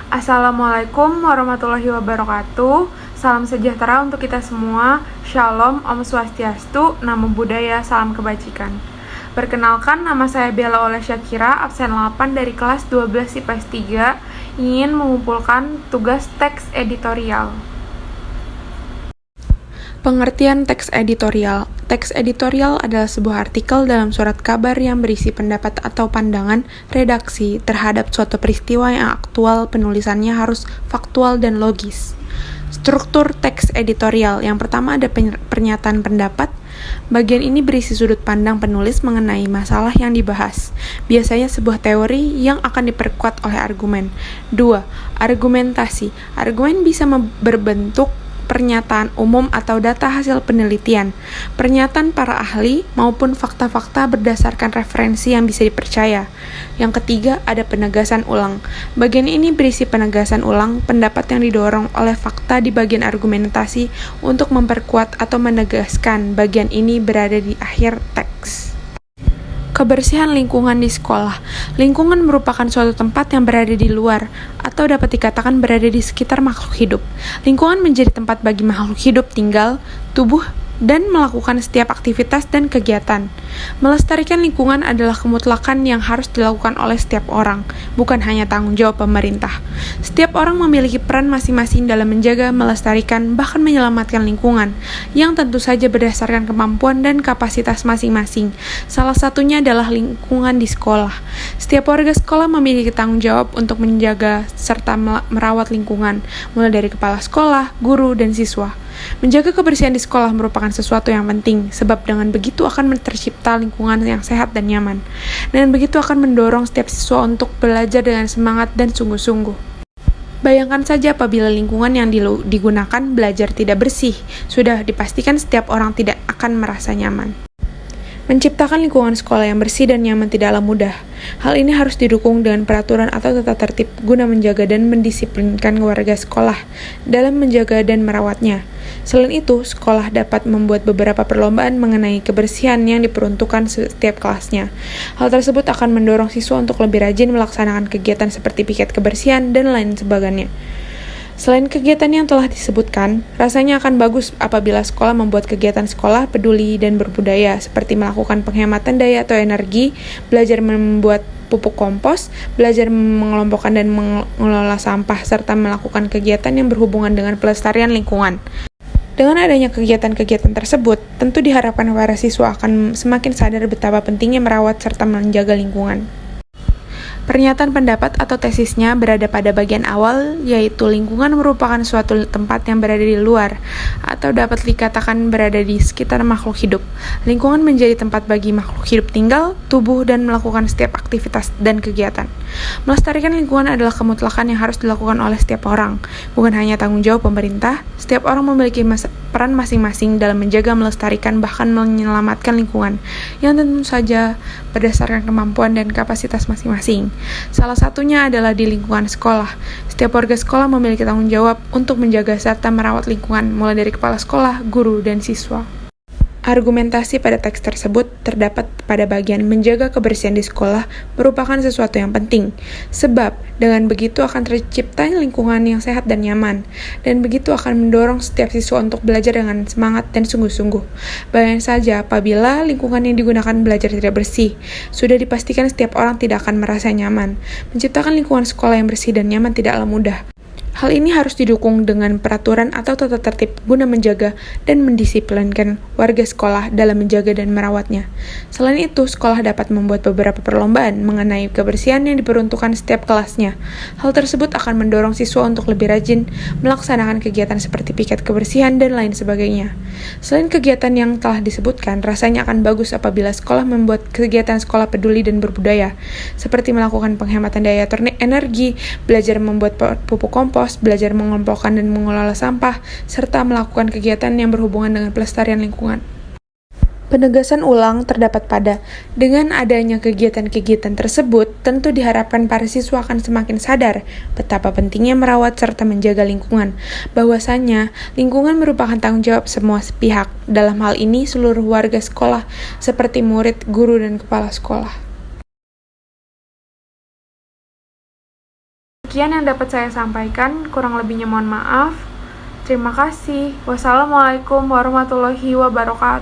Assalamualaikum warahmatullahi wabarakatuh. Salam sejahtera untuk kita semua. Shalom, Om Swastiastu, Namo Buddhaya, salam kebajikan. Perkenalkan, nama saya Bella Oleh Syakira, absen 8 dari kelas 12 IPS 3, ingin mengumpulkan tugas teks editorial. Pengertian teks editorial. Teks editorial adalah sebuah artikel dalam surat kabar yang berisi pendapat atau pandangan redaksi terhadap suatu peristiwa yang aktual. Penulisannya harus faktual dan logis. Struktur teks editorial. Yang pertama ada pernyataan pendapat. Bagian ini berisi sudut pandang penulis mengenai masalah yang dibahas. Biasanya sebuah teori yang akan diperkuat oleh argumen. 2. Argumentasi. Argumen bisa berbentuk pernyataan umum atau data hasil penelitian, pernyataan para ahli, maupun fakta-fakta berdasarkan referensi yang bisa dipercaya. Yang ketiga, ada penegasan ulang. Bagian ini berisi penegasan ulang pendapat yang didorong oleh fakta di bagian argumentasi untuk memperkuat atau menegaskan. Bagian ini berada di akhir teks. Kebersihan lingkungan di sekolah. Lingkungan merupakan suatu tempat yang berada di luar, atau dapat dikatakan berada di sekitar makhluk hidup. Lingkungan menjadi tempat bagi makhluk hidup tinggal, tubuh, dan melakukan setiap aktivitas dan kegiatan. Melestarikan lingkungan adalah kemutlakan yang harus dilakukan oleh setiap orang, bukan hanya tanggung jawab pemerintah. Setiap orang memiliki peran masing-masing dalam menjaga, melestarikan, bahkan menyelamatkan lingkungan, yang tentu saja berdasarkan kemampuan dan kapasitas masing-masing. Salah satunya adalah lingkungan di sekolah. Setiap warga sekolah memiliki tanggung jawab untuk menjaga serta merawat lingkungan, mulai dari kepala sekolah, guru, dan siswa. Menjaga kebersihan di sekolah merupakan sesuatu yang penting, sebab dengan begitu akan tercipta lingkungan yang sehat dan nyaman. Dengan begitu akan mendorong setiap siswa untuk belajar dengan semangat dan sungguh-sungguh. Bayangkan saja apabila lingkungan yang digunakan belajar tidak bersih, sudah dipastikan setiap orang tidak akan merasa nyaman. Menciptakan lingkungan sekolah yang bersih dan nyaman tidaklah mudah. Hal ini harus didukung dengan peraturan atau tata tertib guna menjaga dan mendisiplinkan warga sekolah dalam menjaga dan merawatnya. Selain itu, sekolah dapat membuat beberapa perlombaan mengenai kebersihan yang diperuntukkan setiap kelasnya. Hal tersebut akan mendorong siswa untuk lebih rajin melaksanakan kegiatan seperti piket kebersihan dan lain sebagainya. Selain kegiatan yang telah disebutkan, rasanya akan bagus apabila sekolah membuat kegiatan sekolah peduli dan berbudaya, seperti melakukan penghematan daya atau energi, belajar membuat pupuk kompos, belajar mengelompokkan dan mengelola sampah, serta melakukan kegiatan yang berhubungan dengan pelestarian lingkungan. Dengan adanya kegiatan-kegiatan tersebut, tentu diharapkan para siswa akan semakin sadar betapa pentingnya merawat serta menjaga lingkungan. Pernyataan pendapat atau tesisnya berada pada bagian awal, yaitu lingkungan merupakan suatu tempat yang berada di luar, atau dapat dikatakan berada di sekitar makhluk hidup. Lingkungan menjadi tempat bagi makhluk hidup tinggal, tubuh, dan melakukan setiap aktivitas dan kegiatan. Melestarikan lingkungan adalah kemutlakan yang harus dilakukan oleh setiap orang, bukan hanya tanggung jawab pemerintah. Setiap orang memiliki peran masing-masing dalam menjaga, melestarikan, bahkan menyelamatkan lingkungan, yang tentu saja berdasarkan kemampuan dan kapasitas masing-masing. Salah satunya adalah di lingkungan sekolah. Setiap warga sekolah memiliki tanggung jawab untuk menjaga serta merawat lingkungan, mulai dari kepala sekolah, guru, dan siswa. Argumentasi pada teks tersebut terdapat pada bagian menjaga kebersihan di sekolah merupakan sesuatu yang penting, sebab dengan begitu akan tercipta lingkungan yang sehat dan nyaman, dan begitu akan mendorong setiap siswa untuk belajar dengan semangat dan sungguh-sungguh. Bayangkan saja apabila lingkungan yang digunakan belajar tidak bersih, sudah dipastikan setiap orang tidak akan merasa nyaman. Menciptakan lingkungan sekolah yang bersih dan nyaman tidaklah mudah. Hal ini harus didukung dengan peraturan atau tata tertib guna menjaga dan mendisiplinkan warga sekolah dalam menjaga dan merawatnya. Selain itu, sekolah dapat membuat beberapa perlombaan mengenai kebersihan yang diperuntukkan setiap kelasnya. Hal tersebut akan mendorong siswa untuk lebih rajin melaksanakan kegiatan seperti piket kebersihan dan lain sebagainya. Selain kegiatan yang telah disebutkan, rasanya akan bagus apabila sekolah membuat kegiatan sekolah peduli dan berbudaya, seperti melakukan penghematan daya energi, belajar membuat pupuk kompos, belajar mengelompokkan dan mengelola sampah, serta melakukan kegiatan yang berhubungan dengan pelestarian lingkungan. Penegasan ulang terdapat pada, dengan adanya kegiatan-kegiatan tersebut, tentu diharapkan para siswa akan semakin sadar betapa pentingnya merawat serta menjaga lingkungan, bahwasanya lingkungan merupakan tanggung jawab semua pihak, dalam hal ini seluruh warga sekolah, seperti murid, guru, dan kepala sekolah. Sekian yang dapat saya sampaikan, kurang lebihnya mohon maaf. Terima kasih. Wassalamualaikum warahmatullahi wabarakatuh.